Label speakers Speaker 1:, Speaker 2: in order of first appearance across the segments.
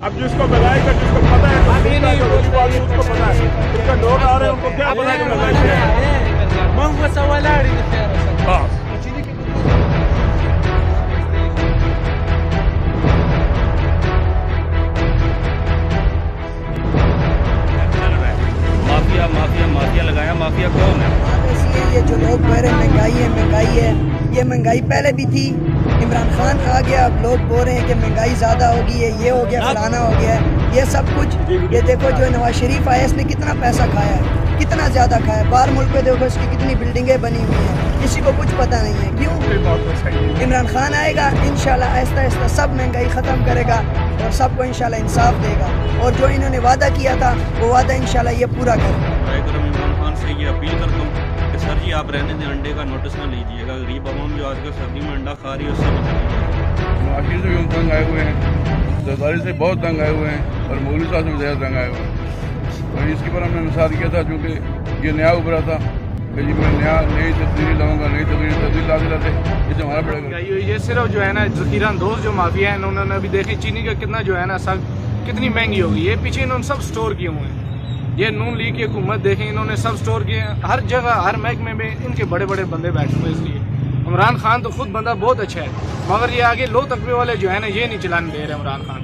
Speaker 1: अब जिसको लगाएगा, जिसको पता है उसको पता है, जिसका लोग आ रहे हैं उनको क्या पता है
Speaker 2: माफिया माफिया माफिया लगाया। माफिया कौन है?
Speaker 3: ये जो लोग कह रहे हैं महंगाई है, ये महंगाई पहले भी थी। इमरान खान आ गया, अब लोग बोल रहे हैं कि महंगाई ज़्यादा होगी है, ये हो गया, फलाना हो गया है, ये सब कुछ। ये देखो जो नवाज शरीफ आया, इसने कितना पैसा खाया है, कितना ज़्यादा खाया है। बाहर मुल्क में देखो इसकी कितनी बिल्डिंगें बनी हुई हैं, किसी को कुछ पता नहीं है। क्यों? इमरान खान आएगा, इंशाल्लाह आहिस्ता आहिस्ता सब महंगाई ख़त्म करेगा और सबको इंशाल्लाह इंसाफ देगा। और जो इन्होंने वादा किया था वो वादा इंशाल्लाह ये पूरा करेगा।
Speaker 2: इमरान खान से ये अपील करता हूँ कि सर जी आप रहने दें, अंडे का नोटिस ना लीजिएगा। गरीब आवाम जो आजकल सर्दी में अंडा खा रही है उससे भी
Speaker 4: माशी से भी हम तंग आए हुए हैं, सरदारी से बहुत तंग आए हुए हैं और मौलवी साहब से भी ज़्यादा तंग आए हुए हैं। और इसके पर हमने निसार किया था चूँकि ये नया उभरा था कि जी मैं नई तब्दीली लाऊंगा, नई तब्दीली ला दिलाते इससे हमारा पड़ेगा।
Speaker 5: ये सिर्फ जो है ना ज़ख़ीरा अंदोज़ जो माफिया है, इन्होंने अभी देखे चीनी का कितना जो है ना सब कितनी महंगी होगी। ये पीछे इन्होंने सब स्टोर किए हुए हैं। ये नून लीग की हुकूमत देखें, इन्होंने सब स्टोर किए हैं। हर जगह हर महकमे में इनके बड़े बड़े बंदे बैठे हुए। इसलिए इमरान खान तो खुद बंदा बहुत अच्छा है, मगर ये आगे लो तकबे वाले जो है ना ये नहीं चलाने दे रहे इमरान खान।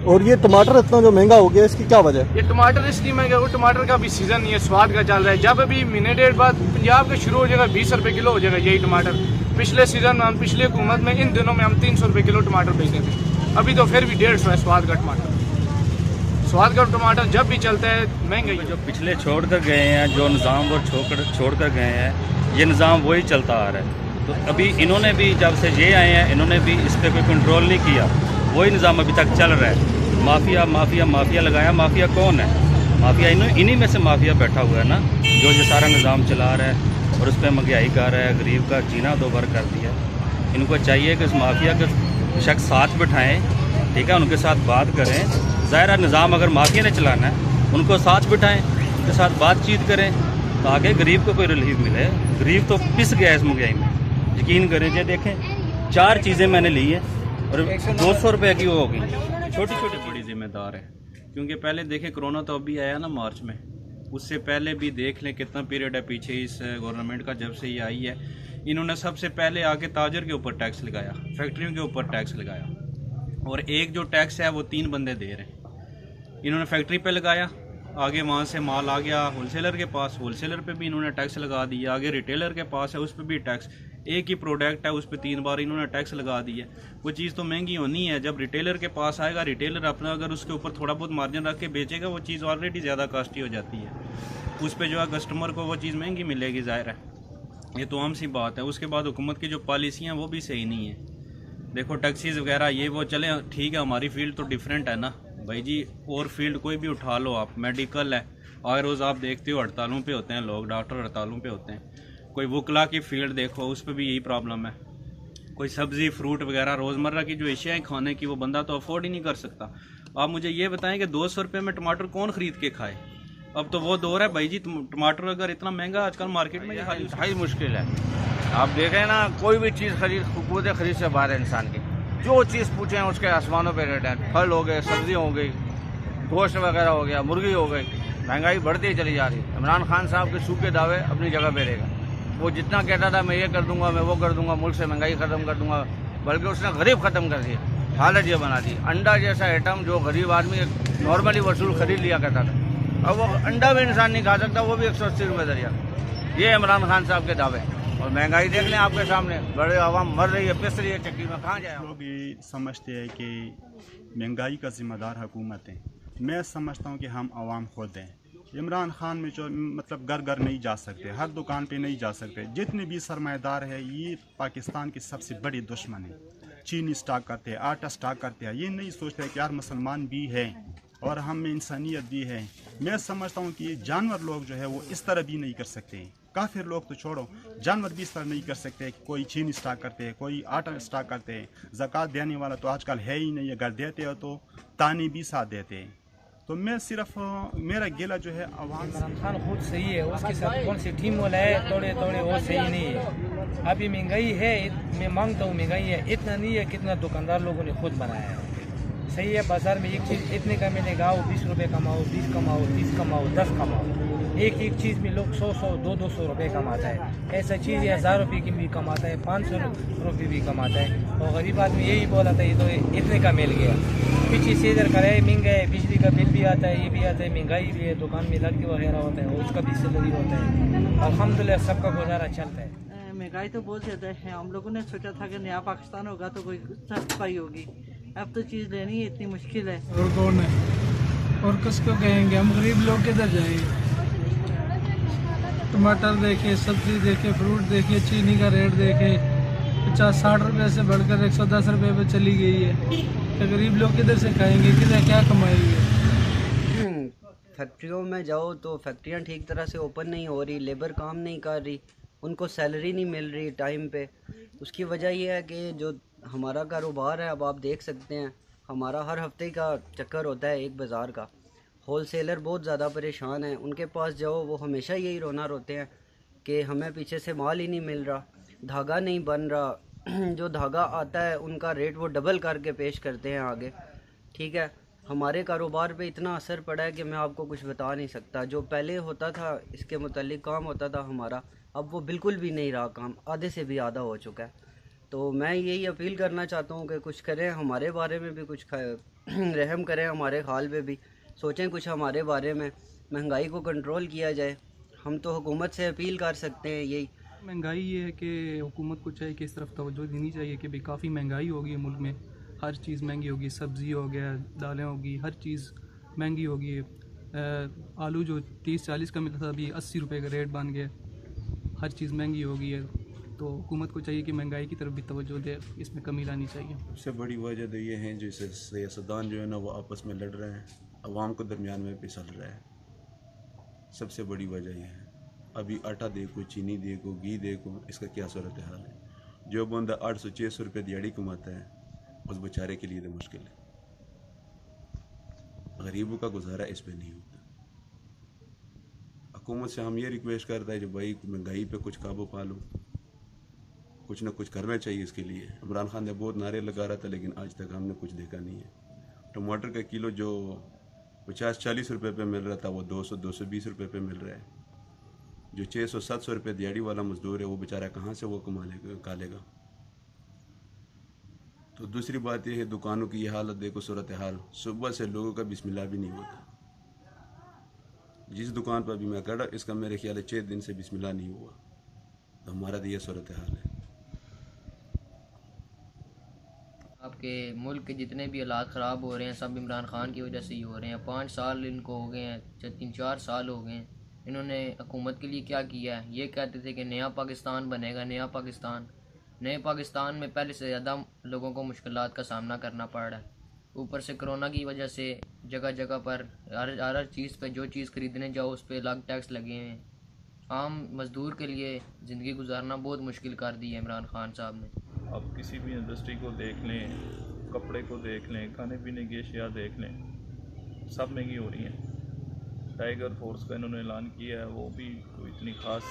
Speaker 6: और ये टमाटर इतना जो महंगा हो गया, इसकी क्या वजह है?
Speaker 5: ये टमाटर इसलिए महंगा, वो टमाटर का भी सीजन नहीं है, स्वाद का चल रहा है। जब अभी महीने डेढ़ बाद पंजाब का शुरू हो जाएगा 20 रुपये किलो हो जाएगा यही टमाटर। पिछले सीजन में हम पिछले हुकूमत में इन दिनों में हम 300 रुपये किलो टमाटर बेचते थे, अभी तो फिर भी 150 है स्वाद का टमाटर। स्वाद का टमाटर जब भी चलता है महंगा ही।
Speaker 2: जो पिछले छोड़ कर गए हैं, जो निज़ाम वो छोड़ कर गए हैं, ये निज़ाम वही चलता आ रहा है। तो अभी इन्होंने भी जब से ये आए हैं, इन्होंने भी इस पर कोई कंट्रोल नहीं किया, वही निज़ाम अभी तक चल रहा है। माफिया माफिया माफिया लगाया। माफिया कौन है? माफिया इन्हीं में से माफिया बैठा हुआ है ना, जो ये सारा निज़ाम चला रहा है और उस पर महंगाई कर रहा है, गरीब का जीना दोबार कर दिया। इनको चाहिए कि इस माफिया के शख्स साथ बिठाएँ, ठीक है, उनके साथ बात करें। ज़ाहिर निज़ाम अगर माफिया ने चलाना है, उनको साथ बिठाएं, उनके साथ बातचीत करें ताकि गरीब को कोई रिलीफ मिले। गरीब तो पिस गया इस महंगाई में, यकीन करें। ये देखें 4 चीज़ें मैंने ली हैं और 200 रुपये की वो होगी। छोटी छोटी बड़ी जिम्मेदार है, क्योंकि पहले देखें कोरोना तो अभी आया ना मार्च में, उससे पहले भी देख लें कितना पीरियड है पीछे इस गवर्नमेंट का। जब से ये आई है, इन्होंने सबसे पहले आके ताजर के ऊपर टैक्स लगाया, फैक्ट्रियों के ऊपर टैक्स लगाया, और एक जो टैक्स है वो 3 बंदे दे रहे हैं। इन्होंने फैक्ट्री पे लगाया, आगे वहाँ से माल आ गया होलसेलर के पास, होलसेलर पे भी इन्होंने टैक्स लगा दिया, आगे रिटेलर के पास है उस पर भी टैक्स। एक ही प्रोडक्ट है उस पर 3 बार इन्होंने टैक्स लगा दिया। वो चीज़ तो महंगी होनी है। जब रिटेलर के पास आएगा, रिटेलर अपना अगर उसके ऊपर थोड़ा बहुत मार्जिन रख के बेचेगा, वो चीज़ ऑलरेडी ज़्यादा कॉस्टली हो जाती है, उस पर जो है कस्टमर को वो चीज़ महंगी मिलेगी, ज़ाहिर है, ये तो आम सी बात है। उसके बाद हुकूमत की जो पॉलिसियाँ वो भी सही नहीं है। देखो टैक्सीज वगैरह ये वो चले, ठीक है, हमारी फील्ड तो डिफरेंट है ना भाई जी। और फील्ड कोई भी उठा लो आप, मेडिकल है, और रोज़ आप देखते हो हड़तालों पे होते हैं लोग, डॉक्टर हड़तालों पे होते हैं। कोई वकला की फील्ड देखो, उस पर भी यही प्रॉब्लम है। कोई सब्ज़ी फ्रूट वगैरह रोज़मर्रा की जो एशियाएँ खाने की, वो बंदा तो अफोर्ड ही नहीं कर सकता। आप मुझे ये बताएं कि 200 रुपये में टमाटर कौन ख़रीद के खाए? अब तो वो दौर है भाई जी, टमाटर अगर इतना महंगा आजकल मार्केट में,
Speaker 7: हाई मुश्किल है। आप देखें ना, कोई भी चीज़ क़ुव्वत खरीद से बाहर है इंसान की। जो चीज़ पूछें उसके आसमानों पे रेट है। फल हो गए, सब्जी हो गई, गोश्त वगैरह हो गया, मुर्गी हो गई, महंगाई बढ़ती ही चली जा रही है। इमरान खान साहब के सूखे दावे अपनी जगह पे रहेगा। वो जितना कहता था मैं ये कर दूंगा, मैं वो कर दूंगा, मुल्क से महंगाई ख़त्म कर दूंगा, बल्कि उसने गरीब ख़त्म कर दिया। हालत ये बना दी। अंडा जैसा आइटम जो गरीब आदमी नॉर्मली वसूल खरीद लिया करता था, अब वो अंडा भी इंसान नहीं खा सकता, वो भी 180 रुपये दरिया। ये इमरान खान साहब के दावे। और महंगाई देख लें आपके सामने, बड़े आवाम मर रही है, पिस रही है चक्की में, कहाँ जाए।
Speaker 8: लोग ये समझते हैं कि महंगाई का जिम्मेदार हुकूमत है। मैं समझता हूँ कि हम आवाम खुद हैं। इमरान खान में जो मतलब घर घर नहीं जा सकते, हर दुकान पे नहीं जा सकते। जितने भी सरमाएदार है, ये पाकिस्तान के सबसे बड़े दुश्मन है। चीनी स्टॉक करते हैं, आटा स्टॉक करते हैं, ये नहीं सोचते कि यार मुसलमान भी हैं और हम में इंसानियत भी है। मैं समझता हूँ कि ये जानवर लोग जो है वो इस तरह भी नहीं कर सकते। काफिर लोग तो छोड़ो, जानवर भी इस तरह नहीं कर सकते। कोई चीनी स्टॉक करते हैं, कोई आटा स्टॉक करते हैं। ज़कात देने वाला तो आजकल है ही नहीं, अगर देते हो तो ताने भी साथ देते हैं। तो मैं सिर्फ मेरा गिला जो है आवाम।
Speaker 9: इमरान खान खुद सही है, उसके साथ कौन सी टीम वाला है, तोड़े तोड़े वो सही नहीं है। अभी महंगाई है, मैं मांगता हूँ महंगाई है, इतना नहीं है कितना दुकानदार लोगों ने खुद बनाया है। सही है, बाजार में एक चीज़ इतने का मिलेगा, वो 20 रुपये कमाओ, 20 कमाओ, 30 कमाओ, 10 कमाओ, एक चीज़ में लोग 100 200 रुपये कमाता है। ऐसा चीज़ 1000 रुपये की भी कमाता है, 500 रुपये भी कमाता है। और गरीब आदमी यही बोला था ये तो इतने का मिल गया। पीछे से इधर किराए महंगा है, बिजली का बिल भी आता है, ये भी आता है, महंगाई भी है, दुकान में लड़के वगैरह होता है, उसका भी सैलरी होता है। अल्हम्दुलिल्लाह सबका गुजारा चलता है।
Speaker 10: महंगाई तो बहुत ज़्यादा है। हम लोगों ने सोचा था कि नया पाकिस्तान होगा तो कोई सख्ताई होगी, अब तो चीज़ लेनी ही इतनी मुश्किल है।
Speaker 5: और कौन है और किसको कहेंगे, हम गरीब लोग किधर जाएंगे। टमाटर देखे, सब्जी देखे, फ्रूट देखे, चीनी का रेट देखे, 50-60 रुपये से बढ़कर 110 रुपये पे चली गई है। तो गरीब लोग किधर से खाएंगे, किधर क्या कमाएंगे।
Speaker 11: फैक्ट्रियों में जाओ तो फैक्ट्रियां ठीक तरह से ओपन नहीं हो रही, लेबर काम नहीं कर रही, उनको सैलरी नहीं मिल रही टाइम पे। उसकी वजह यह है कि जो हमारा कारोबार है, अब आप देख सकते हैं हमारा हर हफ्ते का चक्कर होता है एक बाज़ार का। होलसेलर बहुत ज़्यादा परेशान हैं, उनके पास जाओ वो हमेशा यही रोना रोते हैं कि हमें पीछे से माल ही नहीं मिल रहा, धागा नहीं बन रहा, जो धागा आता है उनका रेट वो डबल करके पेश करते हैं आगे। ठीक है, हमारे कारोबार पे इतना असर पड़ा है कि मैं आपको कुछ बता नहीं सकता। जो पहले होता था इसके मुतालिक काम होता था हमारा, अब वो बिल्कुल भी नहीं रहा, काम आधे से भी आधा हो चुका है। तो मैं यही अपील करना चाहता हूँ कि कुछ करें, हमारे बारे में भी कुछ रहम करें, हमारे हाल पे भी सोचें कुछ हमारे बारे में, महंगाई को कंट्रोल किया जाए। हम तो हुकूमत से अपील कर सकते हैं यही।
Speaker 12: महंगाई ये है कि हुकूमत को चाहिए कि इस तरफ तवज्जो देनी चाहिए कि भाई काफ़ी महंगाई होगी मुल्क में, हर चीज़ महंगी होगी, सब्ज़ी हो गया, दालें होगी, हर चीज़ महंगी होगी। आलू जो 30-40 का मिलता था अभी 80 रुपये का रेट बन गया, हर चीज़ महंगी हो गई है। तो हुकूमत को चाहिए कि महंगाई की तरफ भी तवज्जो दे, इसमें कमी लानी चाहिए।
Speaker 13: सबसे बड़ी वजह तो ये है जैसे सियासतदान जो है ना वो आपस में लड़ रहे हैं, अवाम को दरमियान में पिसल रहा है। सबसे बड़ी वजह यह है। अभी आटा देखो, चीनी देखो, घी देखो, इसका क्या सूरत हाल है। जो बंदा 800-600 रुपये दिहाड़ी कमाता है उस बेचारे के लिए तो मुश्किल है। गरीबों का गुजारा इस पे नहीं होता। हुकूमत से हम ये रिक्वेस्ट करते हैं कि भाई महंगाई पे कुछ काबू पा लो, कुछ ना कुछ करना चाहिए इसके लिए। इमरान खान ने बहुत नारे लगा रहा था लेकिन आज तक हमने कुछ देखा नहीं है। टमाटर का किलो जो 50-40 रुपये पे मिल रहा था वो 200-220 रुपये पे मिल रहा है। जो 600-700 रुपये दिहाड़ी वाला मजदूर है वो बेचारा कहाँ से वो कमा लेगा। तो दूसरी बात यह है दुकानों की ये हालत देखो, सूरत हाल, सुबह से लोगों का बिस्मिल्लाह भी नहीं होता। जिस दुकान पर भी मैं खड़ा इसका मेरे ख्याल है 6 दिन से बिस्मिल्लाह नहीं हुआ। तो हमारा तो ये सूरत हाल है।
Speaker 14: आपके मुल्क के जितने भी हालात ख़राब हो रहे हैं सब इमरान खान की वजह से ही हो रहे हैं। 5 साल इनको हो गए हैं, 3-4 साल हो गए हैं। इन्होंने हुकूमत के लिए क्या किया है? ये कहते थे कि नया पाकिस्तान बनेगा, नया पाकिस्तान। नए पाकिस्तान में पहले से ज़्यादा लोगों को मुश्किलात का सामना करना पड़ रहा है। ऊपर से कोरोना की वजह से जगह जगह पर हर चीज़ पे जो चीज़ ख़रीदने जाओ उस पर अलग टैक्स लगे हैं। आम मज़दूर के लिए ज़िंदगी गुजारना बहुत मुश्किल कर दी है इमरान खान साहब ने।
Speaker 1: आप किसी भी इंडस्ट्री को देख लें, कपड़े को देख लें, खाने पीने की अशिया देख लें, सब महंगी हो रही हैं। टाइगर फोर्स का इन्होंने ऐलान किया है, वो भी कोई इतनी ख़ास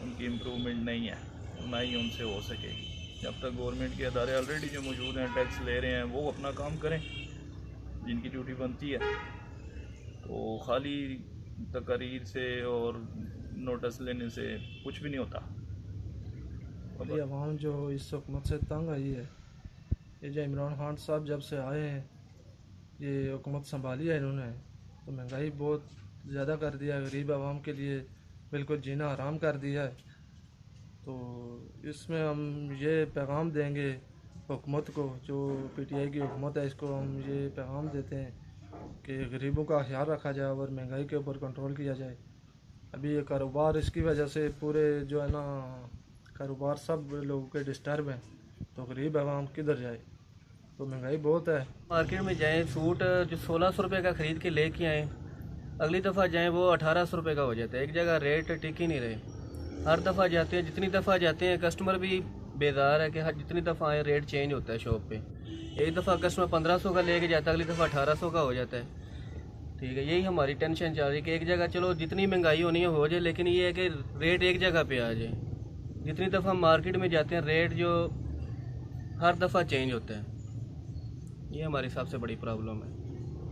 Speaker 1: उनकी इम्प्रूवमेंट नहीं है, ना ही उनसे हो सकेगी। जब तक गवर्नमेंट के अदारे ऑलरेडी जो मौजूद हैं टैक्स ले रहे हैं वो अपना काम करें जिनकी ड्यूटी बनती है। तो खाली तकरीर से और नोटिस लेने से कुछ भी नहीं होता।
Speaker 5: ये अवाम जो इस हुकूमत से तंग आई है, ये जो इमरान खान साहब जब से आए हैं ये हुकूमत संभाली है इन्होंने, तो महंगाई बहुत ज़्यादा कर दिया है। गरीब आवाम के लिए बिल्कुल जीना हराम कर दिया है। तो इसमें हम ये पैगाम देंगे हुकूमत को, जो PTI की हुकूमत है इसको हम ये पैगाम देते हैं कि गरीबों का ख्याल रखा जाए और महंगाई के ऊपर कंट्रोल किया जाए। अभी ये कारोबार इसकी वजह से पूरे जो है ना कारोबार सब लोगों के डिस्टर्ब हैं, तो गरीब आवाम किधर जाए। तो महंगाई बहुत है।
Speaker 15: मार्केट में जाएँ सूट जो 1600 रुपये का ख़रीद के लेके आएँ, अगली दफ़ा जाएँ वो 1800 रुपये का हो जाता है। एक जगह रेट टिक ही नहीं रहे। हर दफ़ा जाते हैं, जितनी दफ़ा जाते हैं कस्टमर भी बेदार है कि हर जितनी दफ़ा आए रेट चेंज होता है शॉप पे। एक दफ़ा कस्टमर 1500 का लेके जाता है, अगली दफ़ा 1800 का हो जाता है। ठीक है, यही हमारी टेंशन चल रही है कि एक जगह चलो जितनी महंगाई होनी है हो जाए, लेकिन ये है कि रेट एक जगह पे आ जाए। जितनी दफ़ा मार्केट में जाते हैं रेट जो हर दफ़ा चेंज होता है। ये हमारी सबसे बड़ी प्रॉब्लम है।